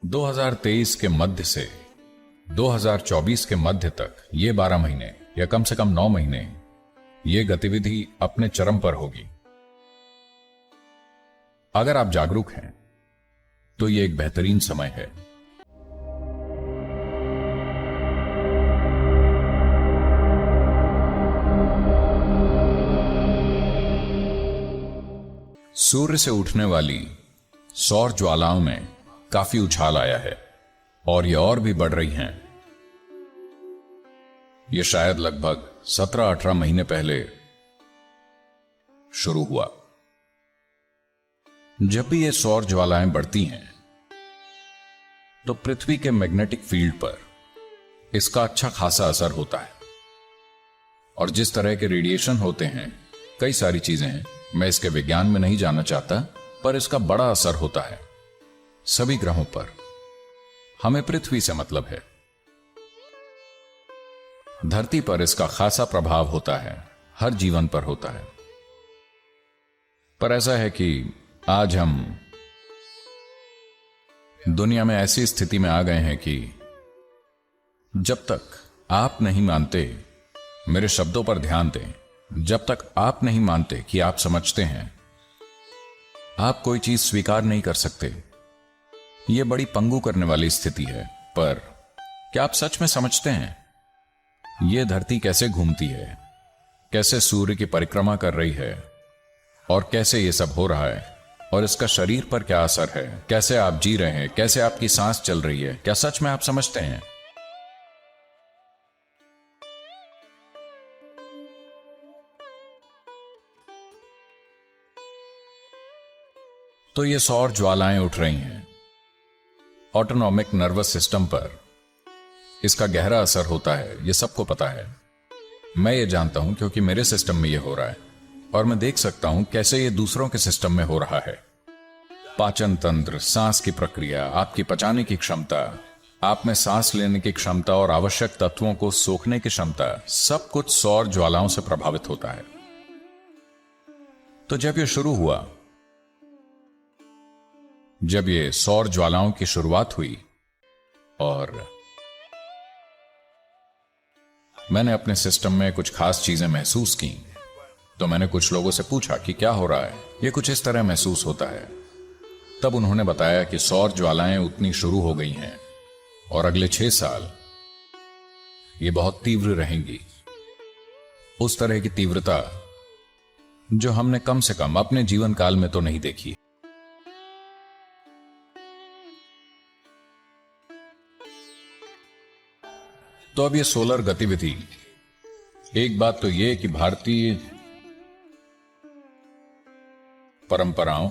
2023 के मध्य से 2024 के मध्य तक ये 12 महीने या कम से कम 9 महीने ये गतिविधि अपने चरम पर होगी। अगर आप जागरूक हैं तो ये एक बेहतरीन समय है। सूर्य से उठने वाली सौर ज्वालाओं में काफी उछाल आया है और ये और भी बढ़ रही हैं। ये शायद लगभग 17-18 महीने पहले शुरू हुआ। जब भी ये सौर ज्वालाएं बढ़ती हैं तो पृथ्वी के मैग्नेटिक फील्ड पर इसका अच्छा खासा असर होता है। और जिस तरह के रेडिएशन होते हैं, कई सारी चीजें हैं, मैं इसके विज्ञान में नहीं जानना चाहता, पर इसका बड़ा असर होता है सभी ग्रहों पर। हमें पृथ्वी से मतलब है। धरती पर इसका खासा प्रभाव होता है, हर जीवन पर होता है। पर ऐसा है कि आज हम दुनिया में ऐसी स्थिति में आ गए हैं कि जब तक आप नहीं मानते, मेरे शब्दों पर ध्यान दें, जब तक आप नहीं मानते कि आप समझते हैं, आप कोई चीज स्वीकार नहीं कर सकते। यह बड़ी पंगु करने वाली स्थिति है। पर क्या आप सच में समझते हैं यह धरती कैसे घूमती है, कैसे सूर्य की परिक्रमा कर रही है और कैसे यह सब हो रहा है और इसका शरीर पर क्या असर है, कैसे आप जी रहे हैं, कैसे आपकी सांस चल रही है? क्या सच में आप समझते हैं? तो ये सौर ज्वालाएं उठ रही हैं। ऑटोनॉमिक नर्वस सिस्टम पर इसका गहरा असर होता है, यह सबको पता है। मैं ये जानता हूं क्योंकि मेरे सिस्टम में यह हो रहा है और मैं देख सकता हूं कैसे यह दूसरों के सिस्टम में हो रहा है। पाचन तंत्र, सांस की प्रक्रिया, आपकी पचाने की क्षमता, आप में सांस लेने की क्षमता और आवश्यक तत्वों को सोखने की क्षमता, सब कुछ सौर ज्वालाओं से प्रभावित होता है। तो जब यह शुरू हुआ, जब ये सौर ज्वालाओं की शुरुआत हुई और मैंने अपने सिस्टम में कुछ खास चीजें महसूस की, तो मैंने कुछ लोगों से पूछा कि क्या हो रहा है, ये कुछ इस तरह महसूस होता है। तब उन्होंने बताया कि सौर ज्वालाएं उतनी शुरू हो गई हैं और अगले 6 साल ये बहुत तीव्र रहेंगी। उस तरह की तीव्रता जो हमने कम से कम अपने जीवन काल में तो नहीं देखी। तो अब ये सोलर गतिविधि, एक बात तो यह कि भारतीय परंपराओं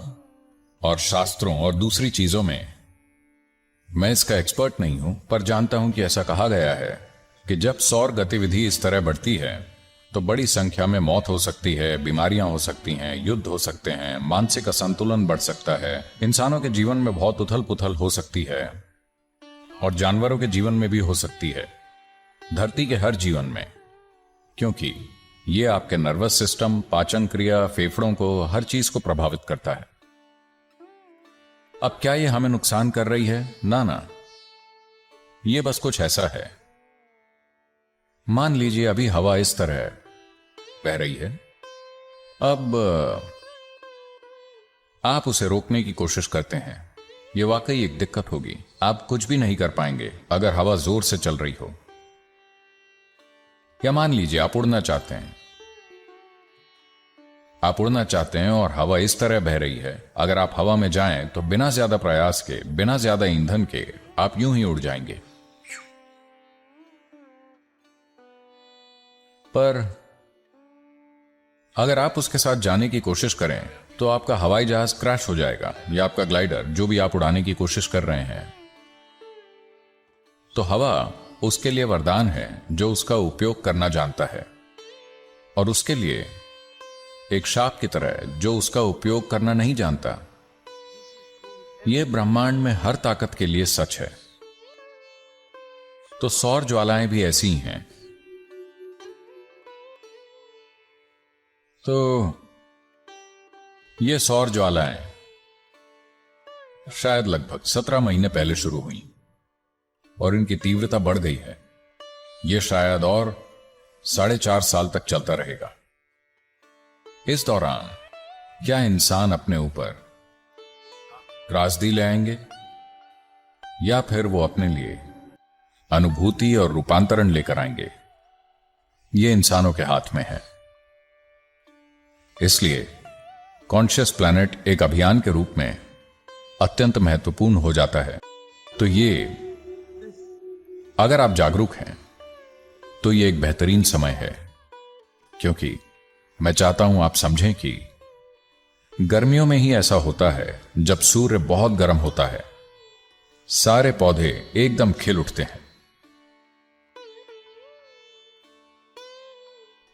और शास्त्रों और दूसरी चीजों में मैं इसका एक्सपर्ट नहीं हूं, पर जानता हूं कि ऐसा कहा गया है कि जब सौर गतिविधि इस तरह बढ़ती है तो बड़ी संख्या में मौत हो सकती है, बीमारियां हो सकती हैं, युद्ध हो सकते हैं, मानसिक असंतुलन बढ़ सकता है, इंसानों के जीवन में बहुत उथल पुथल हो सकती है और जानवरों के जीवन में भी हो सकती है, धरती के हर जीवन में, क्योंकि यह आपके नर्वस सिस्टम, पाचन क्रिया, फेफड़ों को, हर चीज को प्रभावित करता है। अब क्या यह हमें नुकसान कर रही है? ना ना, यह बस कुछ ऐसा है। मान लीजिए अभी हवा इस तरह बह रही है। अब आप उसे रोकने की कोशिश करते हैं, यह वाकई एक दिक्कत होगी। आप कुछ भी नहीं कर पाएंगे अगर हवा जोर से चल रही हो। या मान लीजिए आप उड़ना चाहते हैं, आप उड़ना चाहते हैं और हवा इस तरह बह रही है। अगर आप हवा में जाएं तो बिना ज्यादा प्रयास के, बिना ज्यादा ईंधन के आप यूं ही उड़ जाएंगे। पर अगर आप उसके साथ जाने की कोशिश करें तो आपका हवाई जहाज क्रैश हो जाएगा, या आपका ग्लाइडर, जो भी आप उड़ाने की कोशिश कर रहे हैं। तो हवा उसके लिए वरदान है जो उसका उपयोग करना जानता है, और उसके लिए एक शाप की तरह जो उसका उपयोग करना नहीं जानता। यह ब्रह्मांड में हर ताकत के लिए सच है। तो सौर ज्वालाएं भी ऐसी ही हैं। तो ये सौर ज्वालाएं शायद लगभग 17 महीने पहले शुरू हुई और इनकी तीव्रता बढ़ गई है। यह शायद और 4.5 साल तक चलता रहेगा। इस दौरान क्या इंसान अपने ऊपर त्रासदी ले आएंगे या फिर वो अपने लिए अनुभूति और रूपांतरण लेकर आएंगे, ये इंसानों के हाथ में है। इसलिए कॉन्शियस प्लैनेट एक अभियान के रूप में अत्यंत महत्वपूर्ण हो जाता है। तो ये, अगर आप जागरूक हैं तो ये एक बेहतरीन समय है, क्योंकि मैं चाहता हूं आप समझें कि गर्मियों में ही ऐसा होता है जब सूर्य बहुत गर्म होता है, सारे पौधे एकदम खिल उठते हैं।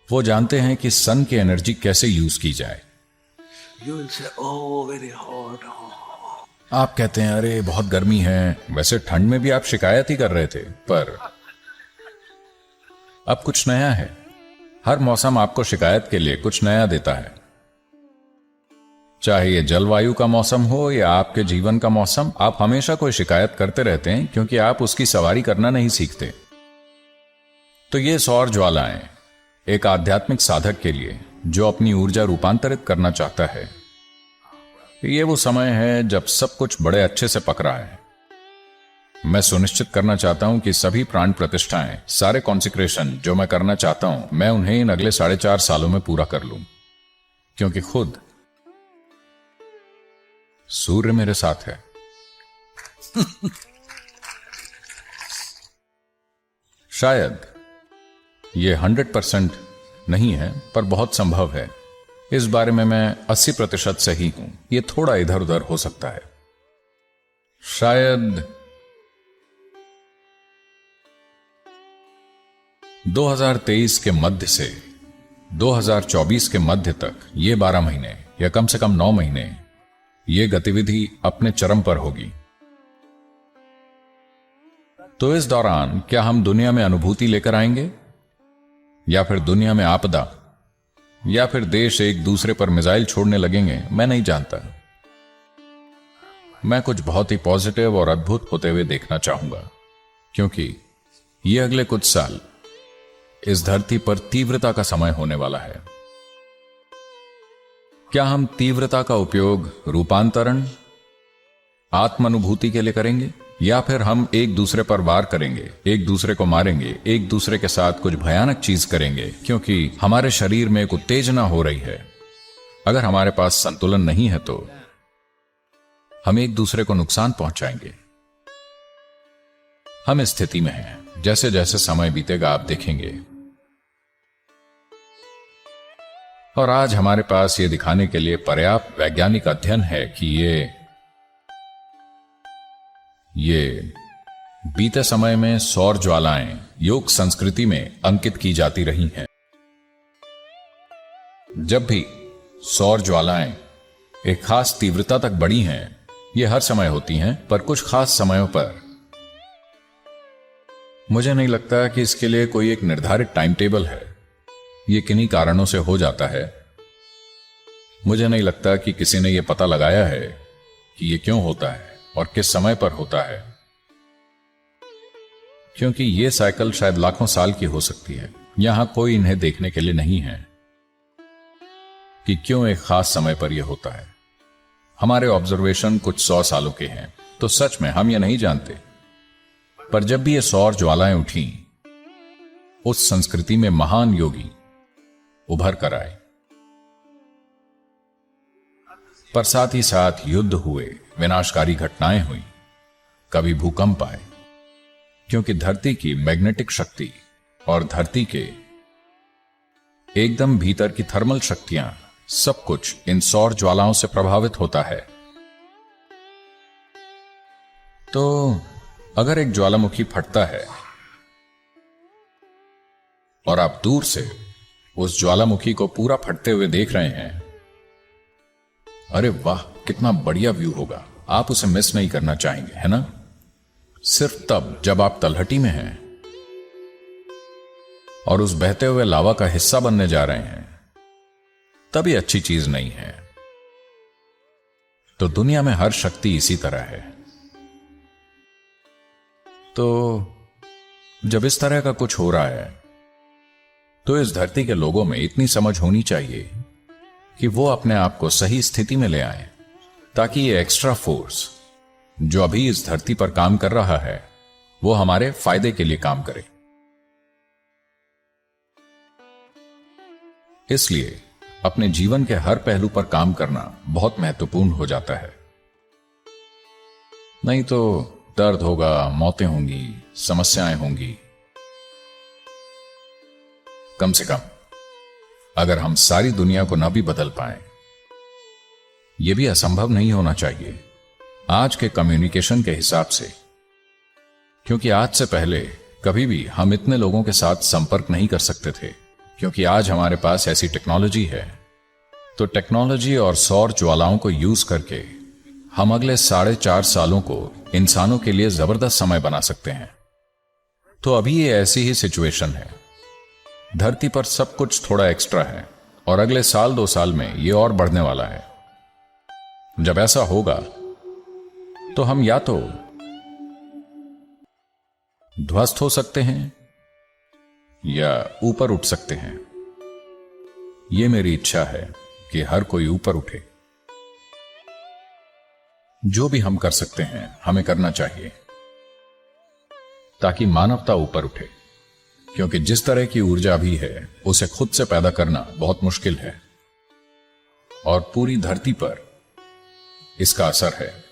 वो जानते हैं कि सन की एनर्जी कैसे यूज की जाए। You will say, oh, very hot. आप कहते हैं अरे बहुत गर्मी है। वैसे ठंड में भी आप शिकायत ही कर रहे थे, पर अब कुछ नया है। हर मौसम आपको शिकायत के लिए कुछ नया देता है, चाहे ये जलवायु का मौसम हो या आपके जीवन का मौसम। आप हमेशा कोई शिकायत करते रहते हैं क्योंकि आप उसकी सवारी करना नहीं सीखते। तो ये सौर ज्वालाएं एक आध्यात्मिक साधक के लिए जो अपनी ऊर्जा रूपांतरित करना चाहता है, ये वो समय है जब सब कुछ बड़े अच्छे से पक रहा है। मैं सुनिश्चित करना चाहता हूं कि सभी प्राण प्रतिष्ठाएं, सारे कॉन्सिक्रेशन जो मैं करना चाहता हूं, मैं उन्हें इन अगले 4.5 सालों में पूरा कर लूं, क्योंकि खुद सूर्य मेरे साथ है। शायद यह 100% नहीं है, पर बहुत संभव है। इस बारे में मैं 80% सही हूं। यह थोड़ा इधर उधर हो सकता है। शायद 2023 के मध्य से 2024 के मध्य तक ये 12 महीने या कम से कम 9 महीने ये गतिविधि अपने चरम पर होगी। तो इस दौरान क्या हम दुनिया में अनुभूति लेकर आएंगे, या फिर दुनिया में आपदा, या फिर देश एक दूसरे पर मिसाइल छोड़ने लगेंगे, मैं नहीं जानता। मैं कुछ बहुत ही पॉजिटिव और अद्भुत होते हुए देखना चाहूंगा, क्योंकि ये अगले कुछ साल इस धरती पर तीव्रता का समय होने वाला है। क्या हम तीव्रता का उपयोग रूपांतरण, आत्मानुभूति के लिए करेंगे, या फिर हम एक दूसरे पर वार करेंगे, एक दूसरे को मारेंगे, एक दूसरे के साथ कुछ भयानक चीज करेंगे, क्योंकि हमारे शरीर में एक उत्तेजना हो रही है। अगर हमारे पास संतुलन नहीं है तो हम एक दूसरे को नुकसान पहुंचाएंगे। हम इस स्थिति में हैं। जैसे जैसे समय बीतेगा आप देखेंगे। और आज हमारे पास यह दिखाने के लिए पर्याप्त वैज्ञानिक अध्ययन है कि ये बीते समय में सौर ज्वालाएं योग संस्कृति में अंकित की जाती रही हैं। जब भी सौर ज्वालाएं एक खास तीव्रता तक बढ़ी हैं, ये हर समय होती हैं, पर कुछ खास समयों पर। मुझे नहीं लगता कि इसके लिए कोई एक निर्धारित टाइम टेबल है। ये किन्हीं कारणों से हो जाता है। मुझे नहीं लगता कि किसी ने यह पता लगाया है कि यह क्यों होता है और किस समय पर होता है, क्योंकि यह साइकिल शायद लाखों साल की हो सकती है। यहां कोई इन्हें देखने के लिए नहीं है कि क्यों एक खास समय पर यह होता है। हमारे ऑब्जर्वेशन कुछ 100 सालों के हैं, तो सच में हम यह नहीं जानते। पर जब भी ये सौर ज्वालाएं उठी, उस संस्कृति में महान योगी उभर कर आए, पर साथ ही साथ युद्ध हुए, विनाशकारी घटनाएं हुई, कभी भूकंप आए, क्योंकि धरती की मैग्नेटिक शक्ति और धरती के एकदम भीतर की थर्मल शक्तियां, सब कुछ इन सौर ज्वालाओं से प्रभावित होता है। तो अगर एक ज्वालामुखी फटता है और आप दूर से उस ज्वालामुखी को पूरा फटते हुए देख रहे हैं, अरे वाह, कितना बढ़िया व्यू होगा। आप उसे मिस नहीं करना चाहेंगे, है ना? सिर्फ तब जब आप तलहटी में हैं और उस बहते हुए लावा का हिस्सा बनने जा रहे हैं, तब ये अच्छी चीज नहीं है। तो दुनिया में हर शक्ति इसी तरह है। तो जब इस तरह का कुछ हो रहा है तो इस धरती के लोगों में इतनी समझ होनी चाहिए कि वो अपने आप को सही स्थिति में ले आए, ताकि ये एक्स्ट्रा फोर्स जो अभी इस धरती पर काम कर रहा है वो हमारे फायदे के लिए काम करे। इसलिए अपने जीवन के हर पहलू पर काम करना बहुत महत्वपूर्ण हो जाता है। नहीं तो दर्द होगा, मौतें होंगी, समस्याएं होंगी। कम से कम अगर हम सारी दुनिया को न भी बदल पाए, यह भी असंभव नहीं होना चाहिए आज के कम्युनिकेशन के हिसाब से, क्योंकि आज से पहले कभी भी हम इतने लोगों के साथ संपर्क नहीं कर सकते थे, क्योंकि आज हमारे पास ऐसी टेक्नोलॉजी है। तो टेक्नोलॉजी और सौर ज्वालाओं को यूज करके हम अगले 4.5 सालों को इंसानों के लिए जबरदस्त समय बना सकते हैं। तो अभी ये ऐसी ही सिचुएशन है, धरती पर सब कुछ थोड़ा एक्स्ट्रा है और अगले 1-2 साल में ये और बढ़ने वाला है। जब ऐसा होगा तो हम या तो ध्वस्त हो सकते हैं या ऊपर उठ सकते हैं। यह मेरी इच्छा है कि हर कोई ऊपर उठे। जो भी हम कर सकते हैं हमें करना चाहिए ताकि मानवता ऊपर उठे, क्योंकि जिस तरह की ऊर्जा भी है उसे खुद से पैदा करना बहुत मुश्किल है और पूरी धरती पर इसका असर है।